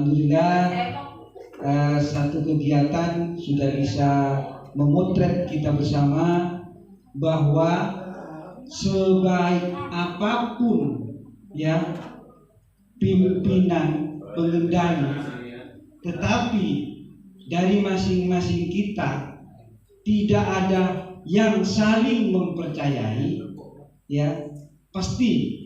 Alhamdulillah satu kegiatan sudah bisa memotret kita bersama bahwa sebaik apapun ya pimpinan pengendali, tetapi dari masing-masing kita tidak ada yang saling mempercayai, ya pasti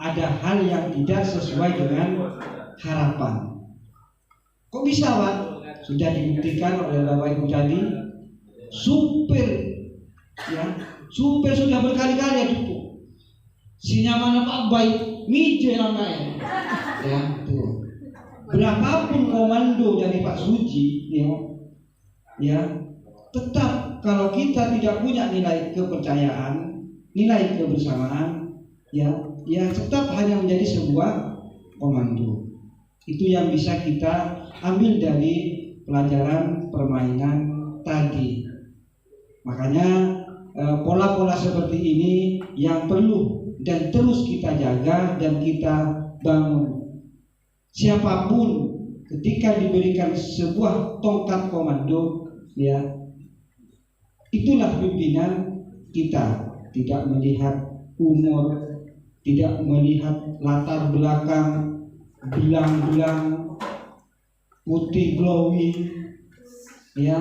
ada hal yang tidak sesuai dengan harapan. Kok bisa, Pak? Sudah dibuktikan oleh Bapak Ibu tadi. Supir sudah berkali-kali itu. Sinya mana Pak baik, mije namanya. Ya, tuh. Berapapun komando dari Pak Suji, ya, tetap kalau kita tidak punya nilai kepercayaan, nilai kebersamaan, ya tetap hanya menjadi sebuah komando. Itu yang bisa kita ambil dari pelajaran permainan tadi. Makanya pola-pola seperti ini yang perlu dan terus kita jaga dan kita bangun. Siapapun ketika diberikan sebuah tongkat komando, ya itulah pimpinan kita. Tidak melihat umur, tidak melihat latar belakang, belang-belang putih glowing, ya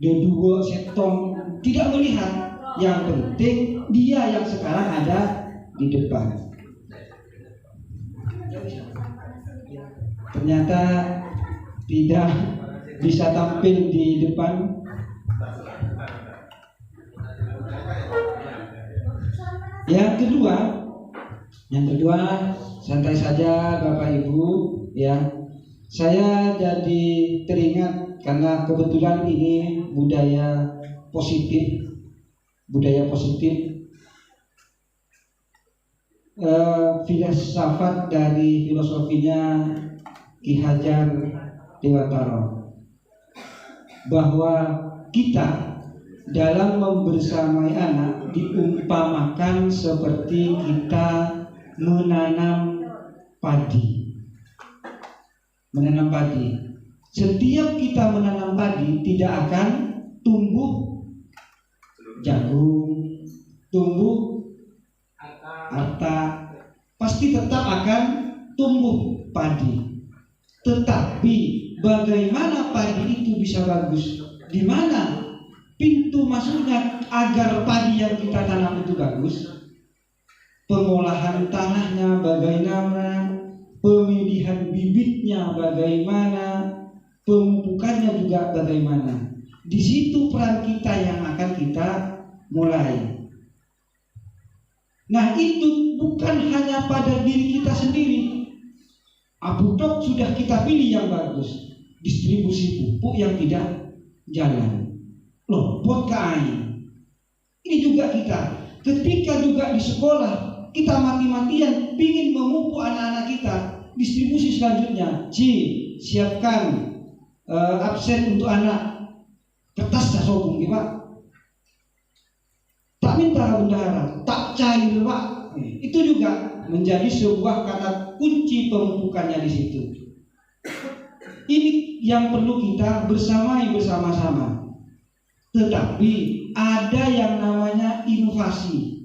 dedua setong, tidak melihat. Yang penting dia yang sekarang ada di depan. Ternyata tidak bisa tampil di depan. Yang kedua santai saja Bapak Ibu, ya. Saya jadi teringat karena kebetulan ini budaya positif, filsafat dari filosofinya Ki Hajar Dewantara, bahwa kita dalam membersamai anak diumpamakan seperti kita menanam padi. Setiap kita menanam padi tidak akan tumbuh jagung, tumbuh arta, pasti tetap akan tumbuh padi. Tetapi bagaimana padi itu bisa bagus? Di mana pintu masuknya agar padi yang kita tanam itu bagus? Pengolahan tanahnya bagaimana? Pemilihan bibitnya bagaimana, pemupukannya juga bagaimana. Di situ peran kita yang akan kita mulai. Nah, itu bukan hanya pada diri kita sendiri. Abudok sudah kita pilih yang bagus, distribusi pupuk yang tidak jalan. Loh, buat kain. Ini juga kita. Ketika juga di sekolah kita mati-matian ingin memupuk anak-anak kita, distribusi selanjutnya, siapkan absen untuk anak, kertas tak sobung, Pak. Tak minta bendahara, tak cair, Pak. Itu juga menjadi sebuah kata kunci pemupukannya di situ. Ini yang perlu kita bersama-sama. Tetapi ada yang namanya inovasi.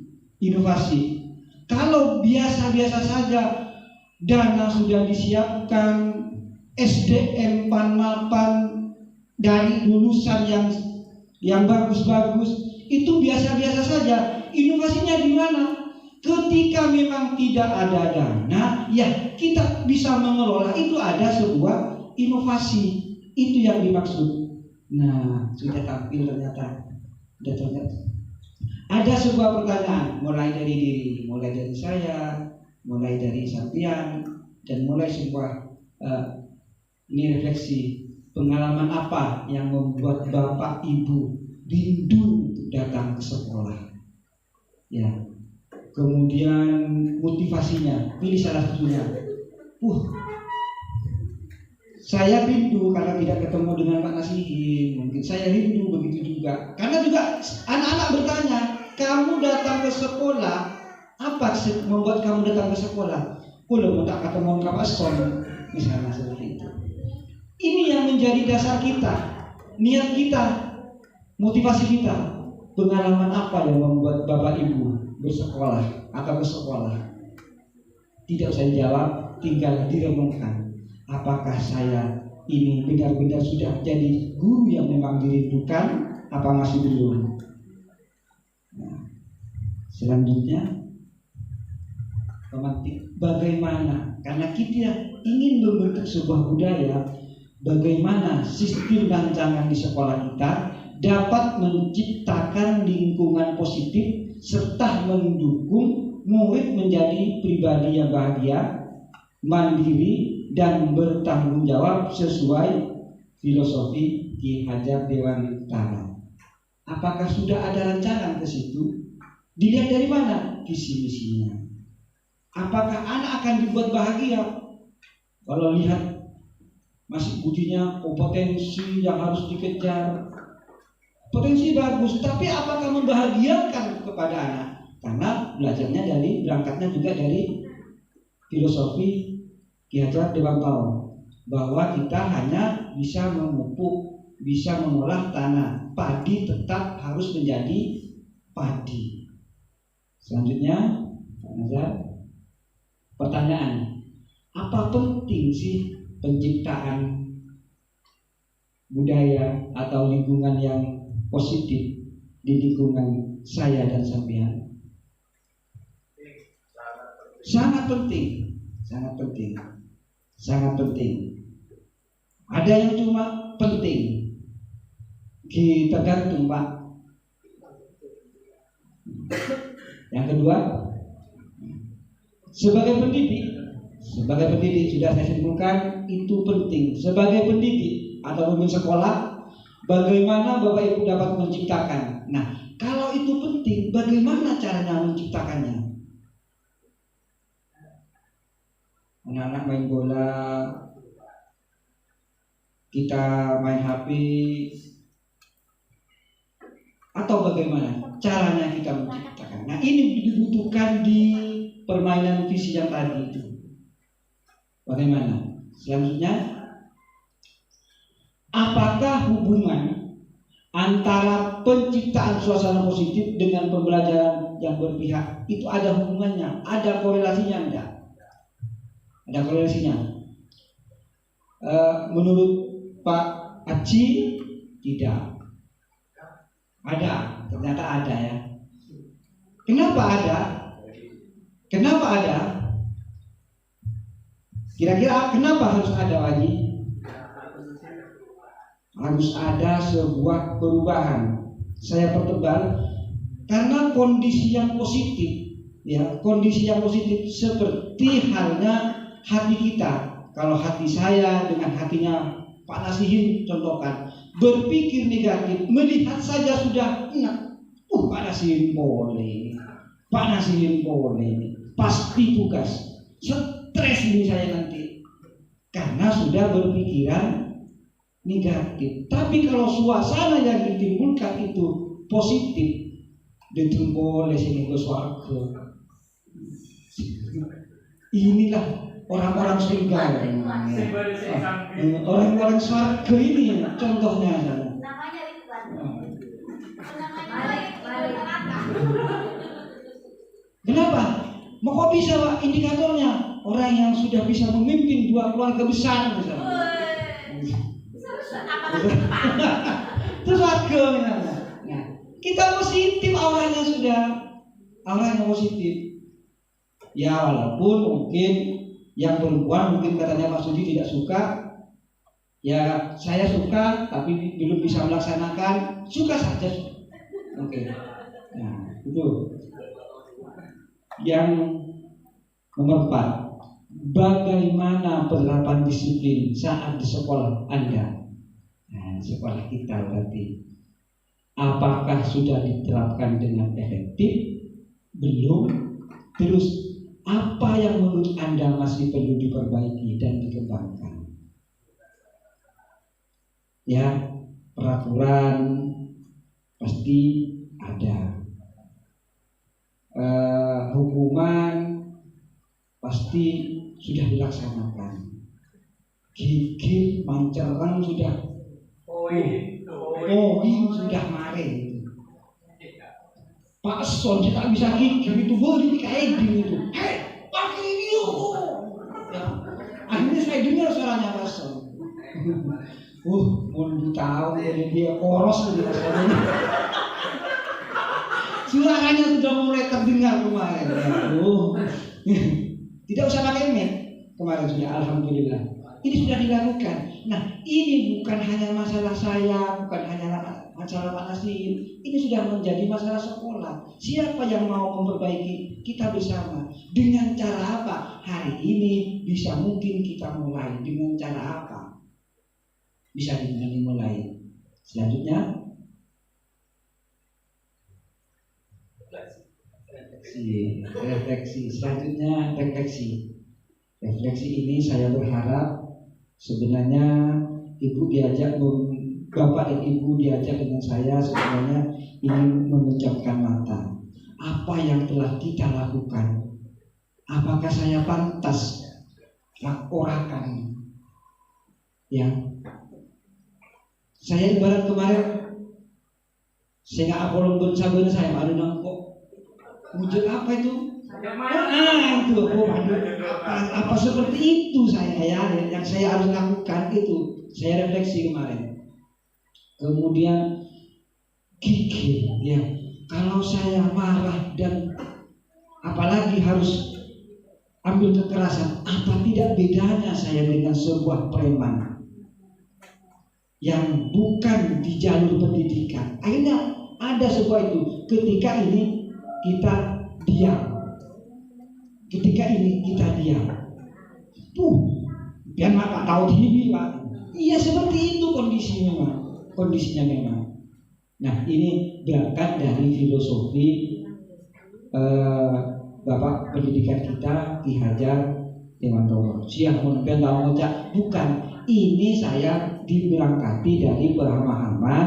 Kalau biasa-biasa saja, dana sudah disiapkan, SDM pan-mapan dari lulusan yang bagus-bagus, itu biasa-biasa saja. Inovasinya di mana? Ketika memang tidak ada dana, ya kita bisa mengelola, itu ada sebuah inovasi. Itu yang dimaksud. Nah, sudah tampil ternyata. Ada sebuah pertanyaan, mulai dari diri, mulai dari saya, mulai dari Santian, dan mulai sebuah ini refleksi. Pengalaman apa yang membuat Bapak Ibu rindu untuk datang ke sekolah? Ya. Kemudian motivasinya, pilih salah satunya. Saya rindu karena tidak ketemu dengan Pak Nasihin. Mungkin saya rindu begitu juga. Karena juga anak-anak bertanya, kamu datang ke sekolah, apa membuat kamu datang ke sekolah? Kulo mau tak ketemu kapason, misalnya seperti itu. Ini yang menjadi dasar kita, niat kita, motivasi kita. Pengalaman apa yang membuat Bapak Ibu bersekolah atau bersekolah? Tidak usah dijawab, tinggal direnungkan. Apakah saya ini benar-benar sudah jadi guru yang memang dirindukan, apa masih belum? Nah, selanjutnya pemantik bagaimana? Karena kita ingin membentuk sebuah budaya, bagaimana sistem rancangan di sekolah kita dapat menciptakan lingkungan positif serta mendukung murid menjadi pribadi yang bahagia, mandiri, dan bertanggung jawab sesuai filosofi Ki Hajar Dewantara. Apakah sudah ada rancangan ke situ? Dilihat dari mana visi misinya? Apakah anak akan dibuat bahagia? Kalau lihat masih budinya kompetensi yang harus dikejar, potensi bagus, tapi apakah membahagiakan kepada anak? Karena belajarnya berangkatnya juga dari filosofi Ki Hajar Dewantara, bahwa kita hanya bisa memupuk, bisa mengolah tanah, padi tetap harus menjadi padi. Selanjutnya, Pak Nazar, pertanyaan, apa penting sih penciptaan budaya atau lingkungan yang positif di lingkungan saya dan sampean? Sangat penting, sangat penting, sangat penting. Ada yang cuma penting, tergantung Pak. Yang kedua, sebagai pendidik sudah saya simpulkan itu penting. Sebagai pendidik atau pemimpin sekolah, bagaimana Bapak Ibu dapat menciptakan? Nah, kalau itu penting, bagaimana caranya menciptakannya? Anak-anak main bola, kita main HP, atau bagaimana caranya kita menciptakan? Nah, ini dibutuhkan di permainan visi yang tadi itu. Bagaimana? Selanjutnya, apakah hubungan antara penciptaan suasana positif dengan pembelajaran yang berpihak itu ada hubungannya, ada korelasinya enggak? Ada korelasinya. Menurut Pak Aci tidak ada, ternyata ada ya. Kenapa ada? Kenapa ada? Kira-kira kenapa harus ada lagi? Harus ada sebuah perubahan. Saya pertebal karena kondisi yang positif, ya, kondisi yang positif seperti halnya hati kita. Kalau hati saya dengan hatinya Pak Nasihin contohkan, berpikir negatif, melihat saja sudah enak. Pak Nasihin boleh, Pak Nasihin boleh, pasti tugas. Stres ini saya nanti karena sudah berpikiran negatif. Tapi kalau suasana yang ditimbulkan itu positif, ditimbul sini ke swarga. Inilah orang-orang surga, orang-orang swarga ini contohnya. Namanya Ridwan. Kenapa? Mau kok bisa Pak indikatornya? Orang yang sudah bisa memimpin dua keluarga besar misalnya. Itu swarga misalnya. Nah, kita positif, auranya sudah, auranya positif. Ya walaupun mungkin yang perempuan mungkin katanya Pak Sudi tidak suka. Ya saya suka tapi belum bisa melaksanakan. Suka saja. Oke. Nah itu. Yang nomor 4, bagaimana penerapan disiplin saat di sekolah Anda? Nah, sekolah kita berarti apakah sudah diterapkan dengan efektif? Belum. Terus apa yang menurut Anda masih perlu diperbaiki dan dikembangkan? Ya, peraturan pasti ada. Hukuman pasti sudah dilaksanakan. Gigil, mancereng sudah, sudah mare. Pak Son tidak bisa gigil itu, boleh kayak gitu. Hei, pakai ini. Ya. Akhirnya saya dengar suaranya Pak Son. Mau tahu dia poros dia rasanya. Suaranya sudah mulai terdengar kemarin. Tidak usah pakai mic kemarin sudah, alhamdulillah. Ini sudah dilakukan. Nah, ini bukan hanya masalah saya, bukan hanya masalah Pak Nasir. Ini sudah menjadi masalah sekolah. Siapa yang mau memperbaiki? Kita bersama. Dengan cara apa? Hari ini bisa mungkin kita mulai. Dengan cara apa? Bisa dimulai. Selanjutnya refleksi. Selanjutnya refleksi. Refleksi ini saya berharap sebenarnya Bapak dan Ibu diajak dengan saya sebenarnya ingin memejamkan mata. Apa yang telah kita lakukan? Apakah saya pantas orakan? Ya. Saya ibarat kemarin saya nggak apolong bersabun saya baru nangkok wujud apa itu? Itu apa seperti itu saya ya yang saya harus lakukan itu saya refleksi kemarin. Kemudian gigil ya. Kalau saya marah dan apalagi harus ambil kekerasan, apa tidak bedanya saya dengan sebuah preman yang bukan di jalur pendidikan. Akhirnya ada sebuah itu. Ketika ini kita diam. Biar Pak tahu diri Pak. Iya seperti itu kondisinya memang. Nah ini berangkat dari filosofi Bapak pendidikan kita Ki Hajar Dewantoro. Siang pun tahu ngocak bukan. Ini saya diberangkati dari pemahaman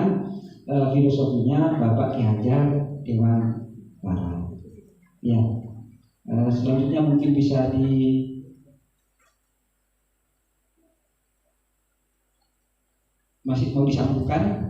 filosofinya Bapak Ki Hajar Dewantoro. Ya, selanjutnya mungkin bisa masih mau disambungkan.